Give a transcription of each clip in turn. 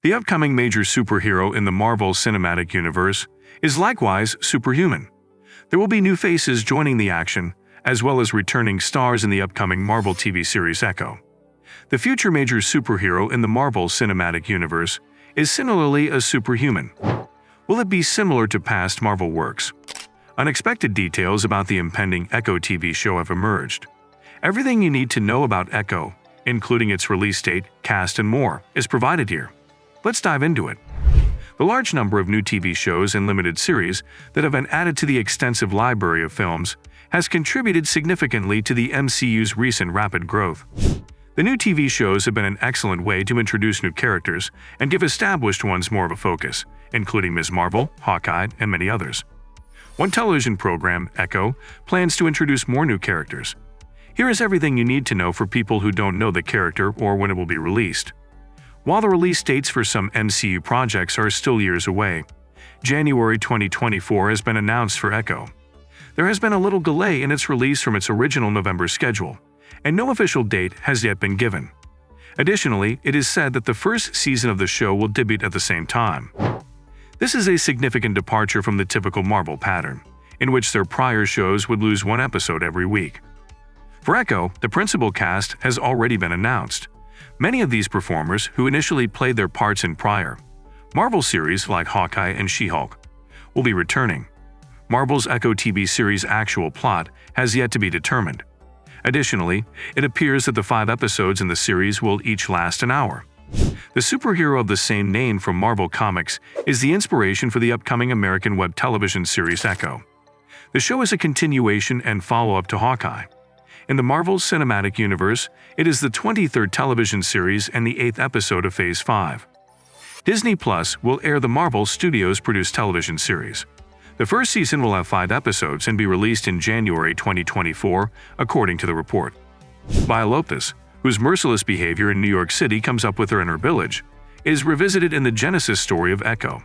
The upcoming major superhero in the Marvel Cinematic Universe is likewise superhuman. There will be new faces joining the action, as well as returning stars in the upcoming Marvel TV series Echo. The future major superhero in the Marvel Cinematic Universe is similarly a superhuman. Will it be similar to past Marvel works? Unexpected details about the impending Echo TV show have emerged. Everything you need to know about Echo, including its release date, cast, and more, is provided here. Let's dive into it. The large number of new TV shows and limited series that have been added to the extensive library of films has contributed significantly to the MCU's recent rapid growth. The new TV shows have been an excellent way to introduce new characters and give established ones more of a focus, including Ms. Marvel, Hawkeye, and many others. One television program, Echo, plans to introduce more new characters. Here is everything you need to know for people who don't know the character or when it will be released. While the release dates for some MCU projects are still years away, January 2024 has been announced for Echo. There has been a little delay in its release from its original November schedule, and no official date has yet been given. Additionally, it is said that the first season of the show will debut at the same time. This is a significant departure from the typical Marvel pattern, in which their prior shows would lose one episode every week. For Echo, the principal cast has already been announced. Many of these performers, who initially played their parts in prior Marvel series like Hawkeye and She-Hulk, will be returning. Marvel's Echo TV series' actual plot has yet to be determined. Additionally, it appears that the 5 episodes in the series will each last an hour. The superhero of the same name from Marvel Comics is the inspiration for the upcoming American web television series Echo. The show is a continuation and follow-up to Hawkeye. In the Marvel Cinematic Universe, it is the 23rd television series and the 8th episode of Phase 5. Disney Plus will air the Marvel Studios-produced television series. The first season will have 5 episodes and be released in January 2024, according to the report. Maya Lopez, whose merciless behavior in New York City comes up with her in her village, is revisited in the genesis story of Echo.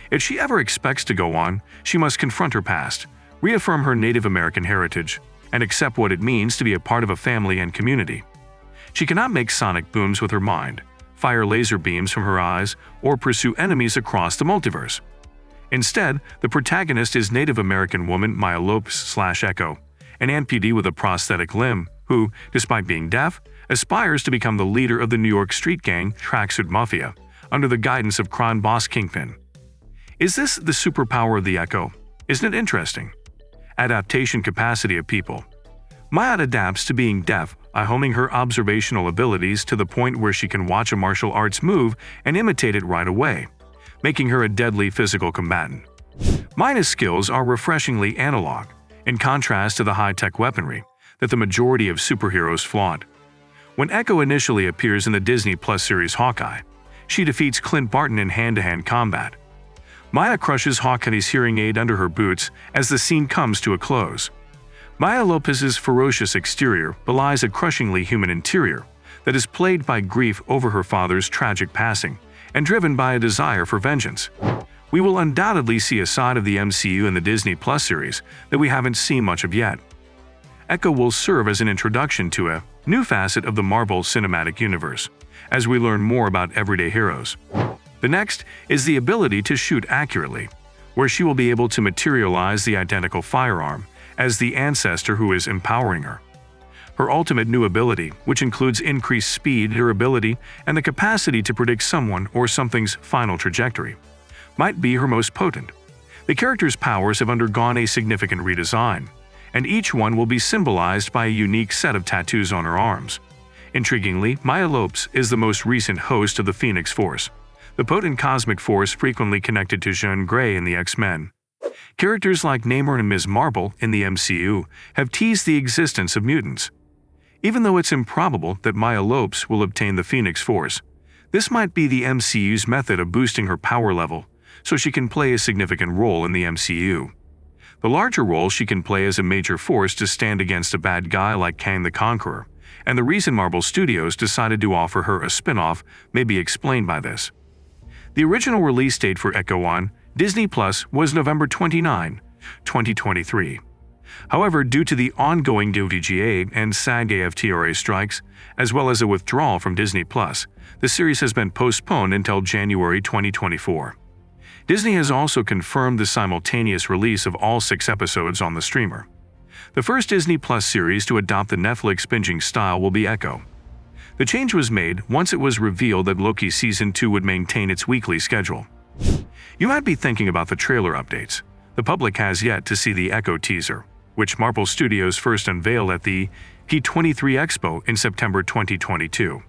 If she ever expects to go on, she must confront her past, reaffirm her Native American heritage, and accept what it means to be a part of a family and community. She cannot make sonic booms with her mind, fire laser beams from her eyes, or pursue enemies across the multiverse. Instead, the protagonist is Native American woman Maya Lopez/Echo, an amputee with a prosthetic limb who, despite being deaf, aspires to become the leader of the New York street gang Tracksuit Mafia under the guidance of crime boss Kingpin. Is this the superpower of the Echo? Isn't it interesting? Adaptation capacity of people. Maya adapts to being deaf by honing her observational abilities to the point where she can watch a martial arts move and imitate it right away, making her a deadly physical combatant. Maya's skills are refreshingly analog, in contrast to the high-tech weaponry that the majority of superheroes flaunt. When Echo initially appears in the Disney Plus series Hawkeye, she defeats Clint Barton in hand-to-hand combat. Maya crushes Hawkeye's hearing aid under her boots as the scene comes to a close. Maya Lopez's ferocious exterior belies a crushingly human interior that is plagued by grief over her father's tragic passing and driven by a desire for vengeance. We will undoubtedly see a side of the MCU in the Disney Plus series that we haven't seen much of yet. Echo will serve as an introduction to a new facet of the Marvel Cinematic Universe, as we learn more about everyday heroes. The next is the ability to shoot accurately, where she will be able to materialize the identical firearm as the ancestor who is empowering her. Her ultimate new ability, which includes increased speed, durability, and the capacity to predict someone or something's final trajectory, might be her most potent. The character's powers have undergone a significant redesign, and each one will be symbolized by a unique set of tattoos on her arms. Intriguingly, Maya Lopez is the most recent host of the Phoenix Force, the potent cosmic force frequently connected to Jean Grey in the X-Men. Characters like Namor and Ms. Marvel in the MCU have teased the existence of mutants. Even though it's improbable that Maya Lopez will obtain the Phoenix Force, this might be the MCU's method of boosting her power level so she can play a significant role in the MCU. The larger role she can play as a major force to stand against a bad guy like Kang the Conqueror, and the reason Marvel Studios decided to offer her a spin-off may be explained by this. The original release date for Echo on Disney Plus was November 29, 2023. However, due to the ongoing WGA and SAG-AFTRA strikes, as well as a withdrawal from Disney+, the series has been postponed until January 2024. Disney has also confirmed the simultaneous release of all 6 episodes on the streamer. The first Disney Plus series to adopt the Netflix binging style will be Echo. The change was made once it was revealed that Loki Season 2 would maintain its weekly schedule. You might be thinking about the trailer updates. The public has yet to see the Echo teaser, which Marvel Studios first unveiled at the D23 Expo in September 2022.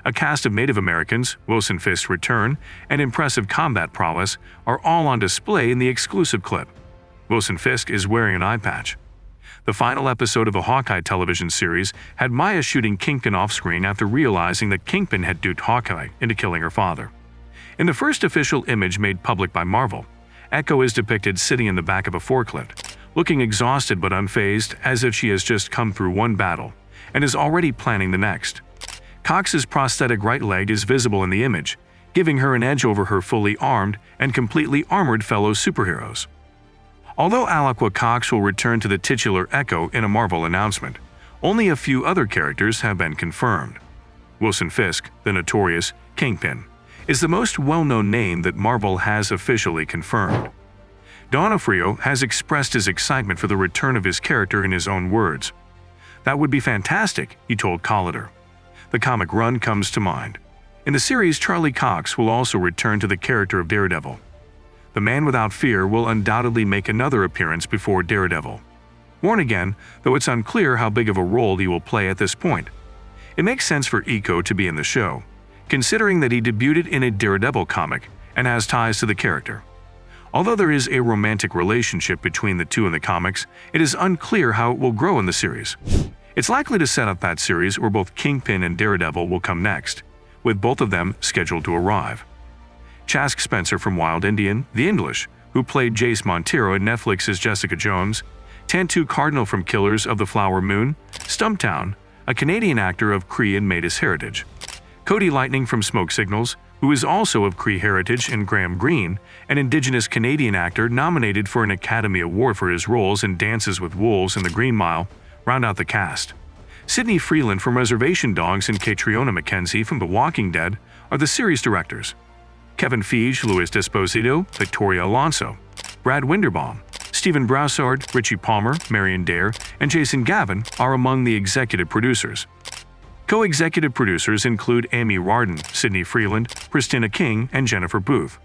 A cast of Native Americans, Wilson Fisk's return, and impressive combat prowess are all on display in the exclusive clip. Wilson Fisk is wearing an eye patch. The final episode of the Hawkeye television series had Maya shooting Kingpin off-screen after realizing that Kingpin had duped Hawkeye into killing her father. In the first official image made public by Marvel, Echo is depicted sitting in the back of a forklift, looking exhausted but unfazed as if she has just come through one battle and is already planning the next. Cox's prosthetic right leg is visible in the image, giving her an edge over her fully armed and completely armored fellow superheroes. Although Alaqua Cox will return to the titular Echo in a Marvel announcement, only a few other characters have been confirmed. Wilson Fisk, the notorious Kingpin, is the most well-known name that Marvel has officially confirmed. D'Onofrio has expressed his excitement for the return of his character in his own words. "That would be fantastic," he told Collider. The comic run comes to mind. In the series, Charlie Cox will also return to the character of Daredevil. The Man Without Fear will undoubtedly make another appearance before Daredevil. Warn again, though it's unclear how big of a role he will play at this point. It makes sense for Eco to be in the show, considering that he debuted in a Daredevil comic and has ties to the character. Although there is a romantic relationship between the two in the comics, it is unclear how it will grow in the series. It's likely to set up that series where both Kingpin and Daredevil will come next, with both of them scheduled to arrive. Chask Spencer from Wild Indian, The English, who played Jace Montero in Netflix's Jessica Jones, Tantu Cardinal from Killers of the Flower Moon, Stumptown, a Canadian actor of Cree and Métis heritage, Cody Lightning from Smoke Signals, who is also of Cree heritage, and Graham Greene, an Indigenous Canadian actor nominated for an Academy Award for his roles in Dances with Wolves and The Green Mile, round out the cast. Sidney Freeland from Reservation Dogs and Catriona Mackenzie from The Walking Dead are the series directors. Kevin Feige, Luis Desposito, Victoria Alonso, Brad Winderbaum, Stephen Broussard, Richie Palmer, Marion Dare, and Jason Gavin are among the executive producers. Co-executive producers include Amy Rardon, Sidney Freeland, Christina King, and Jennifer Booth.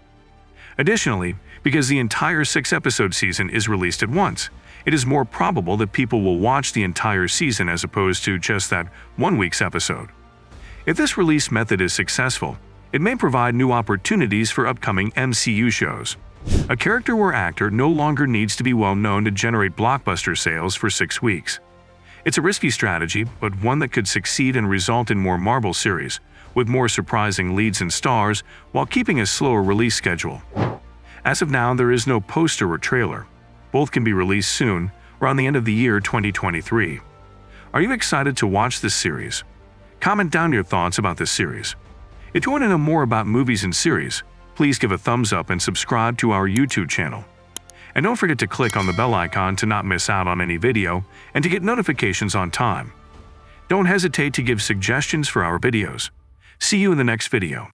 Additionally, because the entire 6-episode season is released at once, it is more probable that people will watch the entire season as opposed to just that 1 week's episode. If this release method is successful, it may provide new opportunities for upcoming MCU shows. A character or actor no longer needs to be well known to generate blockbuster sales for 6 weeks. It's a risky strategy, but one that could succeed and result in more Marvel series, with more surprising leads and stars, while keeping a slower release schedule. As of now, there is no poster or trailer. Both can be released soon, around the end of the year 2023. Are you excited to watch this series? Comment down your thoughts about this series. If you want to know more about movies and series, please give a thumbs up and subscribe to our YouTube channel. And don't forget to click on the bell icon to not miss out on any video and to get notifications on time. Don't hesitate to give suggestions for our videos. See you in the next video.